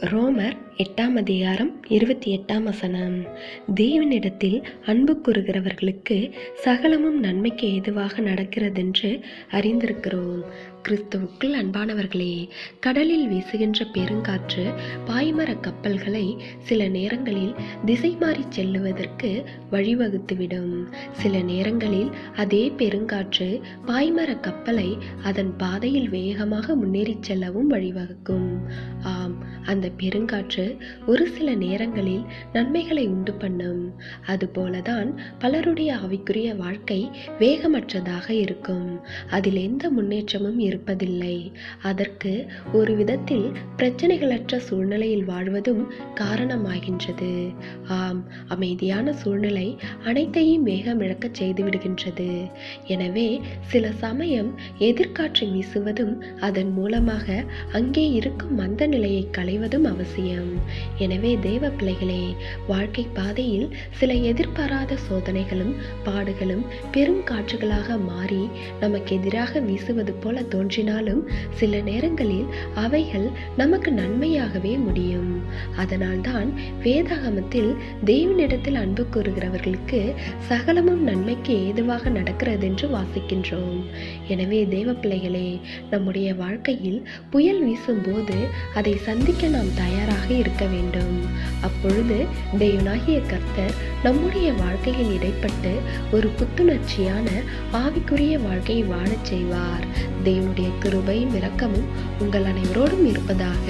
ரோமர் 8:28. தேவனிடத்தில் அன்பு கூறுகிறவர்களுக்கு சகலமும் நன்மைக்கு ஏதுவாக நடக்கிறதென்று அறிந்திருக்கிறோம். கிறிஸ்துவுக்குள் அன்பானவர்களே, கடலில் வீசுகின்ற பெருங்காற்று பாய்மர கப்பல்களை சில நேரங்களில் திசை மாறி செல்லுவதற்கு வழிவகுத்துவிடும். சில நேரங்களில் அதே பெருங்காற்று பாய்மர கப்பலை அதன் பாதையில் வேகமாக முன்னேறி செல்லவும் வழிவகுக்கும். ஆம், அந்த பெருங்காற்று ஒரு சில நேரங்களில் நன்மைகளை உண்டு பண்ணும். அதுபோலதான் பலருடைய ஆவிக்குரிய வாழ்க்கை வேகமற்றதாக இருக்கும். அதில் எந்த முன்னேற்றமும் இருப்பதில்லை. அதற்கு ஒரு விதத்தில் பிரச்சனைகளற்ற சூழ்நிலையில் வாழ்வதும் காரணமாகின்றது. ஆம், அமைதியான சூழ்நிலை அனைத்தையும் வேகமிழக்க செய்துவிடுகின்றது. எனவே சில சமயம் எதிர்காற்று வீசுவதும் அதன் மூலமாக அங்கே இருக்கும் மந்த நிலையை களைவதும் அவசியம். எனவே தேவ பிள்ளைகளே, வாழ்க்கை பாதையில் சில எதிர்பாராத சோதனைகளும் பாடுகளும் பெரும் காற்றுகளாக மாறி நமக்கு எதிராக வீசுவது போல தோன்றினாலும் சில நேரங்களில் அவைகள் நமக்கு நன்மையாகவே முடியும். அதனால்தான் வேதாகமத்தில் தேவனிடத்தில் அன்பு கூறுகிறவர்களுக்கு சகலமும் நன்மைக்கு ஏதுவாக நடக்கிறது என்று வாசிக்கின்றோம். எனவே தேவ பிள்ளைகளே, நம்முடைய வாழ்க்கையில் புயல் வீசும்போது அதை சந்திக்க நாம் தயாராக இருக்க வேண்டும். அப்பொழுது தேவனாகிய கர்த்தர் நம்முடைய வாழ்க்கையில் இடைப்பட்டு ஒரு புத்துணர்ச்சியான ஆவிக்குரிய வாழ்க்கையை வாழச் செய்வார். தேவனுடைய கிருபையும் இரக்கமும் உங்கள் அனைவரோடும் இருப்பதாக.